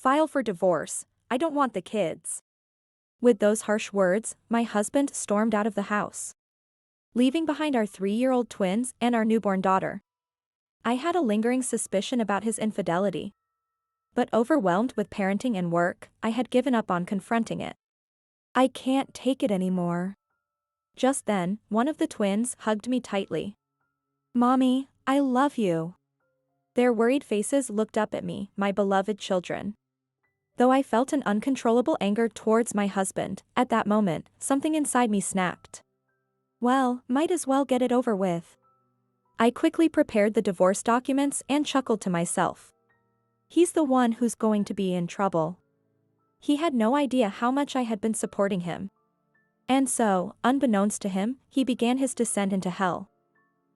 File for divorce, I don't want the kids." With those harsh words, my husband stormed out of the house, leaving behind our 3-year-old twins and our newborn daughter. I had a lingering suspicion about his infidelity, but overwhelmed with parenting and work, I had given up on confronting it. "I can't take it anymore." Just then, one of the twins hugged me tightly. "Mommy, I love you." Their worried faces looked up at me, my beloved children. Though I felt an uncontrollable anger towards my husband, at that moment, something inside me snapped. Well, might as well get it over with. I quickly prepared the divorce documents and chuckled to myself. He's the one who's going to be in trouble. He had no idea how much I had been supporting him. And so, unbeknownst to him, he began his descent into hell.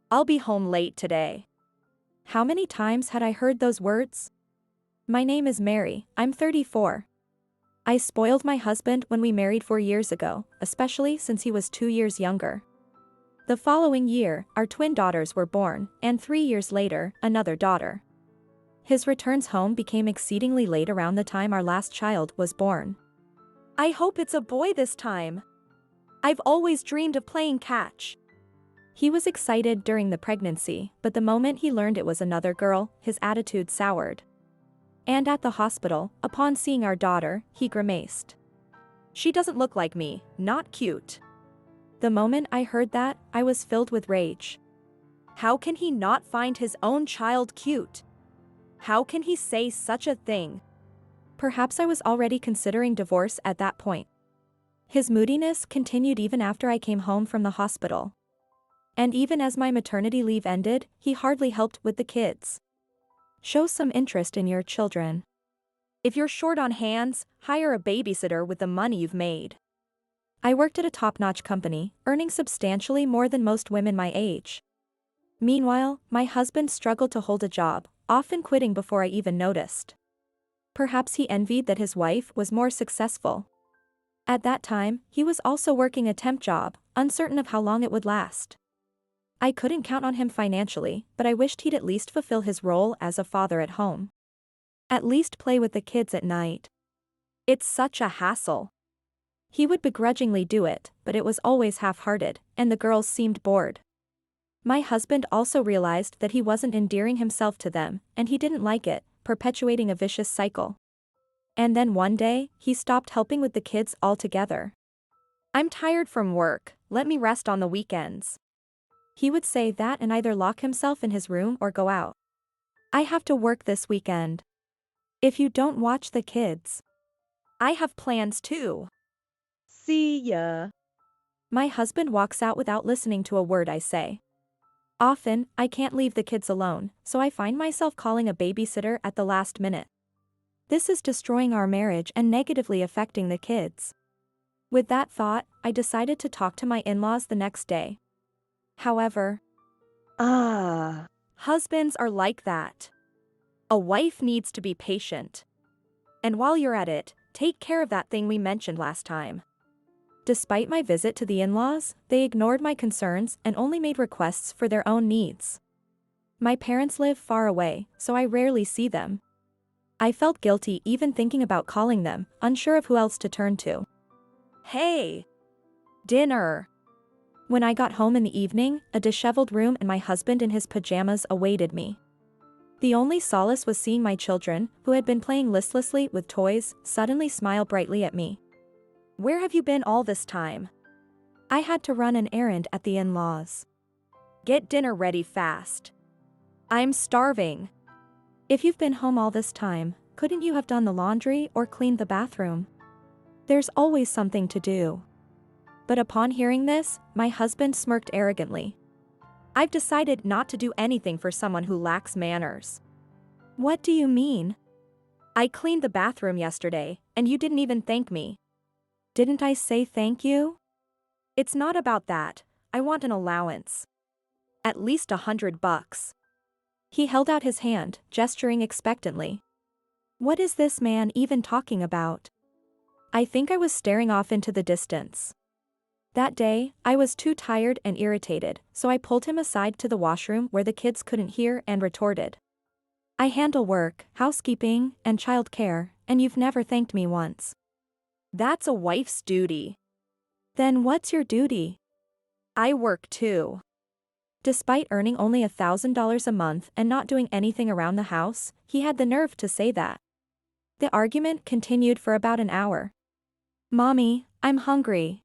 "I'll be home late today." How many times had I heard those words? My name is Mary, I'm 34. I spoiled my husband when we married 4 years ago, especially since he was 2 years younger. The following year, our twin daughters were born, and 3 years later, another daughter. His returns home became exceedingly late around the time our last child was born. "I hope it's a boy this time. I've always dreamed of playing catch." He was excited during the pregnancy, but the moment he learned it was another girl, his attitude soured. And at the hospital, upon seeing our daughter, he grimaced. "She doesn't look like me, not cute." The moment I heard that, I was filled with rage. How can he not find his own child cute? How can he say such a thing? Perhaps I was already considering divorce at that point. His moodiness continued even after I came home from the hospital. And even as my maternity leave ended, he hardly helped with the kids. Show some interest in your children. If you're short on hands, hire a babysitter with the money you've made. I worked at a top-notch company, earning substantially more than most women my age. Meanwhile, my husband struggled to hold a job, often quitting before I even noticed. Perhaps he envied that his wife was more successful. At that time, he was also working a temp job, uncertain of how long it would last. I couldn't count on him financially, but I wished he'd at least fulfill his role as a father at home. At least play with the kids at night. It's such a hassle. He would begrudgingly do it, but it was always half-hearted, and the girls seemed bored. My husband also realized that he wasn't endearing himself to them, and he didn't like it, perpetuating a vicious cycle. And then one day, he stopped helping with the kids altogether. "I'm tired from work, let me rest on the weekends." He would say that and either lock himself in his room or go out. "I have to work this weekend. If you don't watch the kids, I have plans too. See ya." My husband walks out without listening to a word I say. Often, I can't leave the kids alone, so I find myself calling a babysitter at the last minute. This is destroying our marriage and negatively affecting the kids. With that thought, I decided to talk to my in-laws the next day. However, husbands are like that. A wife needs to be patient. And while you're at it, take care of that thing we mentioned last time. Despite my visit to the in-laws, they ignored my concerns and only made requests for their own needs. My parents live far away, so I rarely see them. I felt guilty even thinking about calling them, unsure of who else to turn to. "Hey! Dinner!" When I got home in the evening, a disheveled room and my husband in his pajamas awaited me. The only solace was seeing my children, who had been playing listlessly with toys, suddenly smile brightly at me. "Where have you been all this time?" "I had to run an errand at the in-laws." "Get dinner ready fast. I'm starving." "If you've been home all this time, couldn't you have done the laundry or cleaned the bathroom? There's always something to do." But upon hearing this, my husband smirked arrogantly. "I've decided not to do anything for someone who lacks manners." "What do you mean?" "I cleaned the bathroom yesterday, and you didn't even thank me." "Didn't I say thank you?" "It's not about that, I want an allowance. At least $100. He held out his hand, gesturing expectantly. What is this man even talking about? I think I was staring off into the distance. That day, I was too tired and irritated, so I pulled him aside to the washroom where the kids couldn't hear and retorted. "I handle work, housekeeping, and child care, and you've never thanked me once. That's a wife's duty. Then what's your duty? I work too. Despite earning only $1,000 a month and not doing anything around the house, he had the nerve to say that. The argument continued for about an hour. Mommy, I'm hungry.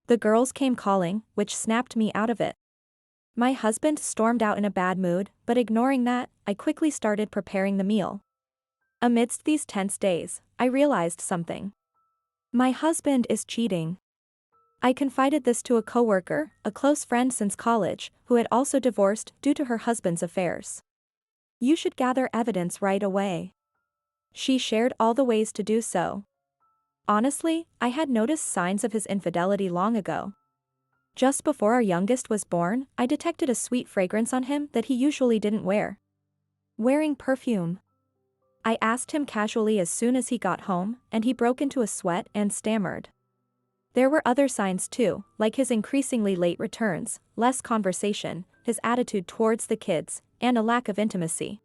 The girls came calling, which snapped me out of it. My husband stormed out in a bad mood, but ignoring that, I quickly started preparing the meal. Amidst these tense days, I realized something. My husband is cheating. I confided this to a coworker, a close friend since college, who had also divorced due to her husband's affairs. You should gather evidence right away. She shared all the ways to do so. Honestly, I had noticed signs of his infidelity long ago. Just before our youngest was born, I detected a sweet fragrance on him that he usually didn't wear. Wearing perfume. I asked him casually as soon as he got home, and he broke into a sweat and stammered. There were other signs too, like his increasingly late returns, less conversation, his attitude towards the kids, and a lack of intimacy.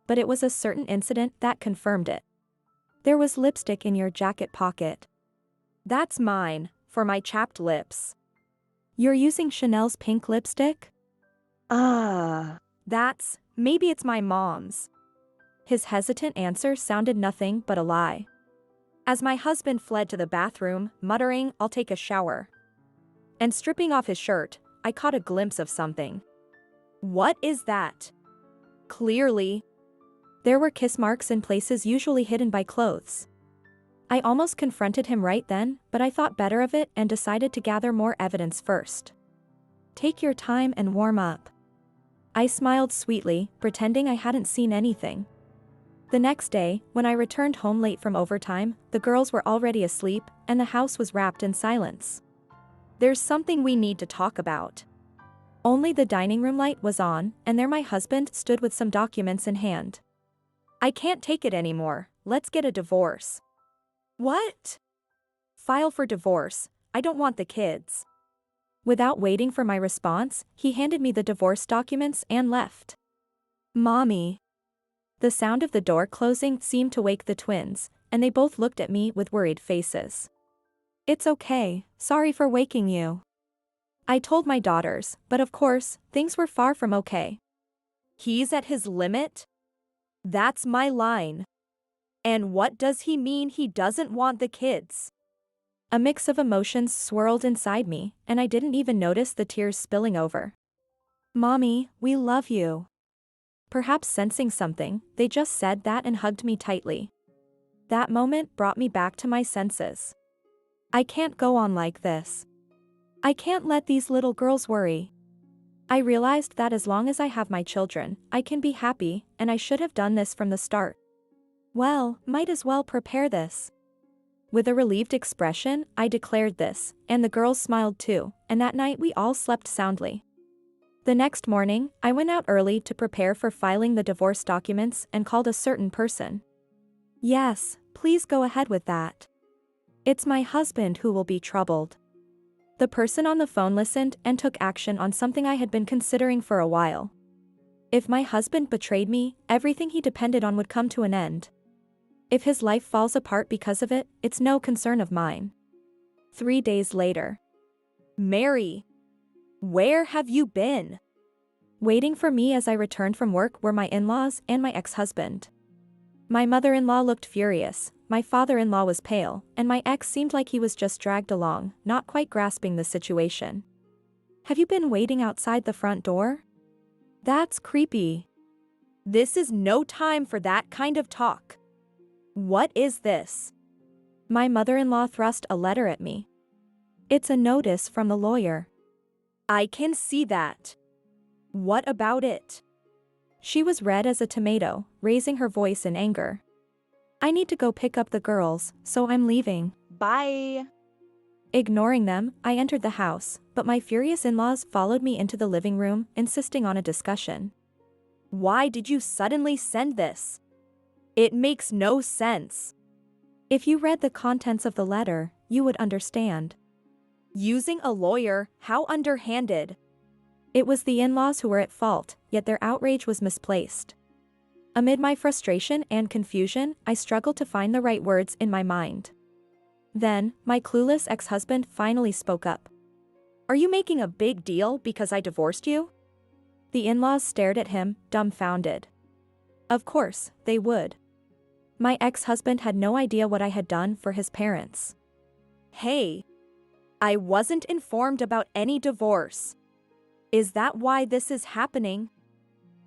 But it was a certain incident that confirmed it. There was lipstick in your jacket pocket. That's mine, for my chapped lips. You're using Chanel's pink lipstick? Maybe it's my mom's. His hesitant answer sounded nothing but a lie. As my husband fled to the bathroom, muttering, "I'll take a shower," and stripping off his shirt, I caught a glimpse of something. What is that? Clearly, there were kiss marks in places usually hidden by clothes. I almost confronted him right then, but I thought better of it and decided to gather more evidence first. Take your time and warm up. I smiled sweetly, pretending I hadn't seen anything. The next day, when I returned home late from overtime, the girls were already asleep, and the house was wrapped in silence. There's something we need to talk about. Only the dining room light was on, and there my husband stood with some documents in hand. I can't take it anymore, let's get a divorce. What? File for divorce, I don't want the kids. Without waiting for my response, he handed me the divorce documents and left. Mommy. The sound of the door closing seemed to wake the twins, and they both looked at me with worried faces. It's okay, sorry for waking you. I told my daughters, but of course, things were far from okay. He's at his limit? That's my line. And what does he mean he doesn't want the kids? A mix of emotions swirled inside me, and I didn't even notice the tears spilling over. Mommy, we love you. Perhaps sensing something, they just said that and hugged me tightly. That moment brought me back to my senses. I can't go on like this. I can't let these little girls worry. I realized that as long as I have my children, I can be happy, and I should have done this from the start. Well, might as well prepare this. With a relieved expression, I declared this, and the girls smiled too, and that night we all slept soundly. The next morning, I went out early to prepare for filing the divorce documents and called a certain person. Yes, please go ahead with that. It's my husband who will be troubled. The person on the phone listened and took action on something I had been considering for a while. If my husband betrayed me, everything he depended on would come to an end. If his life falls apart because of it, it's no concern of mine. 3 days later. Mary, where have you been? Waiting for me as I returned from work were my in-laws and my ex-husband. My mother-in-law looked furious, my father-in-law was pale, and my ex seemed like he was just dragged along, not quite grasping the situation. Have you been waiting outside the front door? That's creepy. This is no time for that kind of talk. What is this? My mother-in-law thrust a letter at me. It's a notice from the lawyer. I can see that. What about it? She was red as a tomato, raising her voice in anger. I need to go pick up the girls, so I'm leaving. Bye. Ignoring them, I entered the house, but my furious in-laws followed me into the living room, insisting on a discussion. Why did you suddenly send this? It makes no sense. If you read the contents of the letter, you would understand. Using a lawyer, how underhanded. It was the in-laws who were at fault, yet their outrage was misplaced. Amid my frustration and confusion, I struggled to find the right words in my mind. Then, my clueless ex-husband finally spoke up. "Are you making a big deal because I divorced you?" The in-laws stared at him, dumbfounded. Of course, they would. My ex-husband had no idea what I had done for his parents. "Hey, I wasn't informed about any divorce. Is that why this is happening?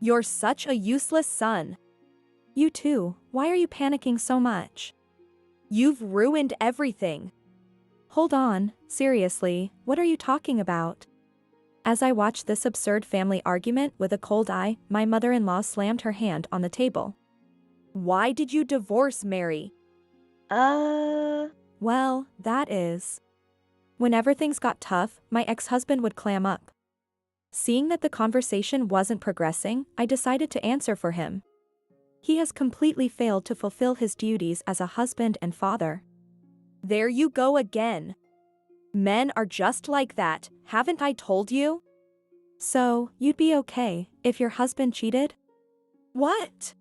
You're such a useless son." "You too, why are you panicking so much?" "You've ruined everything." "Hold on, seriously, what are you talking about?" As I watched this absurd family argument with a cold eye, my mother-in-law slammed her hand on the table. "Why did you divorce Mary?" Well, that is. Whenever things got tough, my ex-husband would clam up. Seeing that the conversation wasn't progressing, I decided to answer for him. He has completely failed to fulfill his duties as a husband and father. "There you go again. Men are just like that, haven't I told you?" "So, you'd be okay if your husband cheated?" "What?"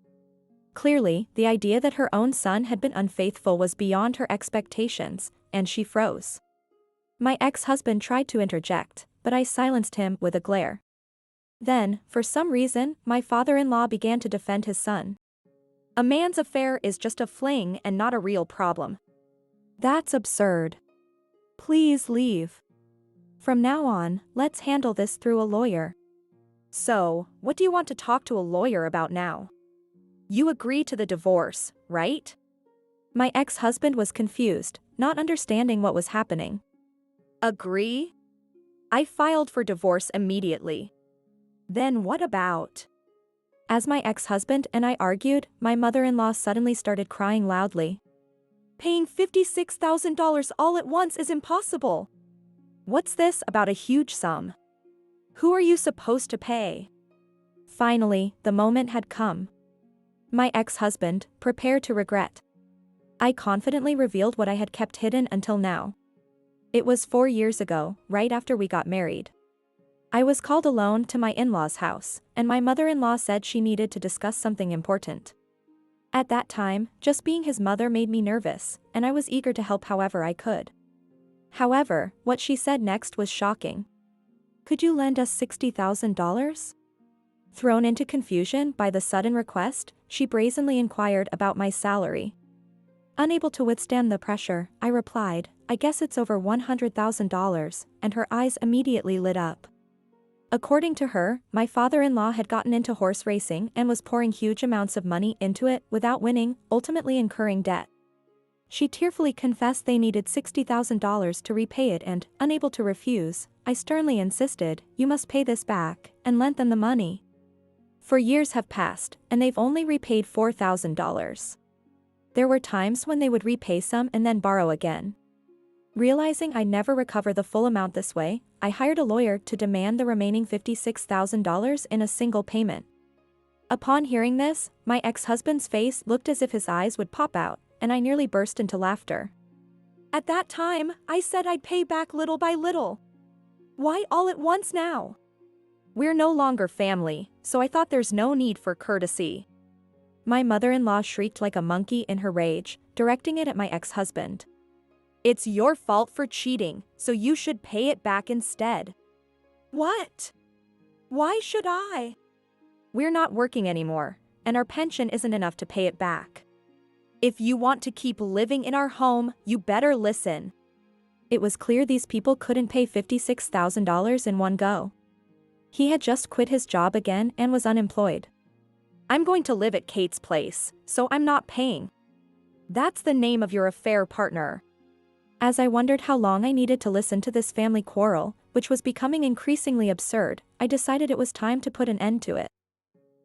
Clearly, the idea that her own son had been unfaithful was beyond her expectations, and she froze. My ex-husband tried to interject, but I silenced him with a glare. Then, for some reason, my father-in-law began to defend his son. "A man's affair is just a fling and not a real problem." "That's absurd. Please leave. From now on, let's handle this through a lawyer." "So, what do you want to talk to a lawyer about now? You agree to the divorce, right?" My ex-husband was confused, not understanding what was happening. "Agree? I filed for divorce immediately." "Then what about?" As my ex-husband and I argued, my mother-in-law suddenly started crying loudly. "Paying $56,000 all at once is impossible. What's this about a huge sum? Who are you supposed to pay?" Finally, the moment had come. My ex-husband, prepared to regret. I confidently revealed what I had kept hidden until now. It was 4 years ago, right after we got married. I was called alone to my in-laws' house, and my mother-in-law said she needed to discuss something important. At that time, just being his mother made me nervous, and I was eager to help however I could. However, what she said next was shocking. "Could you lend us $60,000? Thrown into confusion by the sudden request, she brazenly inquired about my salary. Unable to withstand the pressure, I replied, "I guess it's over $100,000, and her eyes immediately lit up. According to her, my father-in-law had gotten into horse racing and was pouring huge amounts of money into it without winning, ultimately incurring debt. She tearfully confessed they needed $60,000 to repay it and, unable to refuse, I sternly insisted, "You must pay this back," and lent them the money. For years have passed, and they've only repaid $4,000. There were times when they would repay some and then borrow again. Realizing I'd never recover the full amount this way, I hired a lawyer to demand the remaining $56,000 in a single payment. Upon hearing this, my ex-husband's face looked as if his eyes would pop out, and I nearly burst into laughter. "At that time, I said I'd pay back little by little. Why all at once now? We're no longer family, so I thought there's no need for courtesy." My mother-in-law shrieked like a monkey in her rage, directing it at my ex-husband. "It's your fault for cheating, so you should pay it back instead." "What? Why should I?" "We're not working anymore, and our pension isn't enough to pay it back. If you want to keep living in our home, you better listen." It was clear these people couldn't pay $56,000 in one go. He had just quit his job again and was unemployed. "I'm going to live at Kate's place, so I'm not paying. That's the name of your affair partner." As I wondered how long I needed to listen to this family quarrel, which was becoming increasingly absurd, I decided it was time to put an end to it.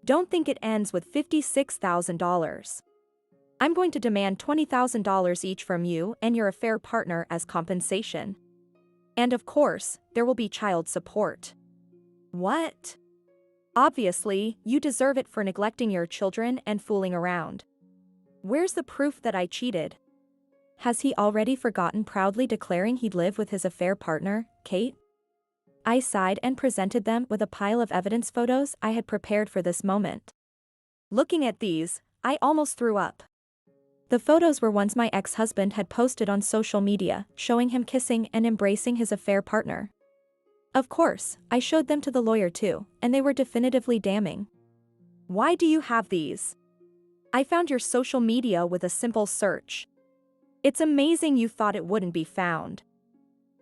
"Don't think it ends with $56,000. I'm going to demand $20,000 each from you and your affair partner as compensation. And of course, there will be child support." "What?" "Obviously, you deserve it for neglecting your children and fooling around. Where's the proof that I cheated?" Has he already forgotten proudly declaring he'd live with his affair partner, Kate? I sighed and presented them with a pile of evidence photos I had prepared for this moment. Looking at these, I almost threw up. The photos were ones my ex-husband had posted on social media, showing him kissing and embracing his affair partner. Of course, I showed them to the lawyer too, and they were definitively damning. Why do you have these? I found your social media with a simple search. It's amazing you thought it wouldn't be found.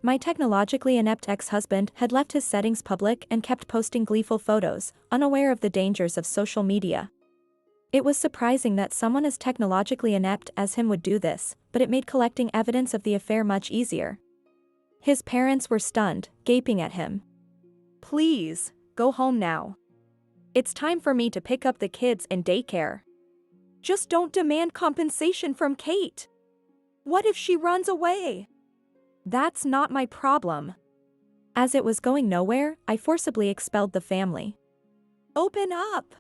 My technologically inept ex-husband had left his settings public and kept posting gleeful photos, unaware of the dangers of social media. It was surprising that someone as technologically inept as him would do this, but it made collecting evidence of the affair much easier. His parents were stunned, gaping at him. Please, go home now. It's time for me to pick up the kids in daycare. Just don't demand compensation from Kate. What if she runs away? That's not my problem. As it was going nowhere, I forcibly expelled the family. Open up.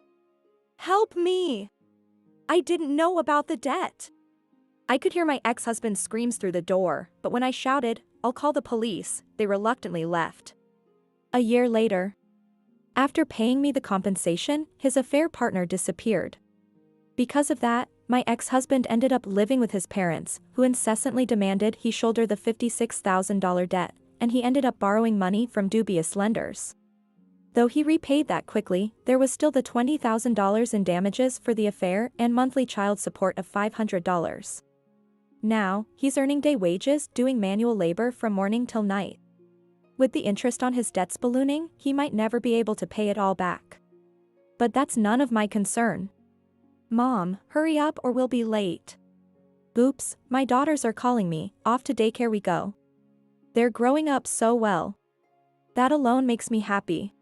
Help me. I didn't know about the debt. I could hear my ex-husband's screams through the door, but when I shouted, "I'll call the police," they reluctantly left. A year later, after paying me the compensation, his affair partner disappeared. Because of that, my ex-husband ended up living with his parents, who incessantly demanded he shoulder the $56,000 debt, and he ended up borrowing money from dubious lenders. Though he repaid that quickly, there was still the $20,000 in damages for the affair and monthly child support of $500. Now, he's earning day wages doing manual labor from morning till night. With the interest on his debts ballooning, he might never be able to pay it all back. But that's none of my concern. Mom, hurry up or we'll be late. Oops, my daughters are calling me, off to daycare we go. They're growing up so well. That alone makes me happy.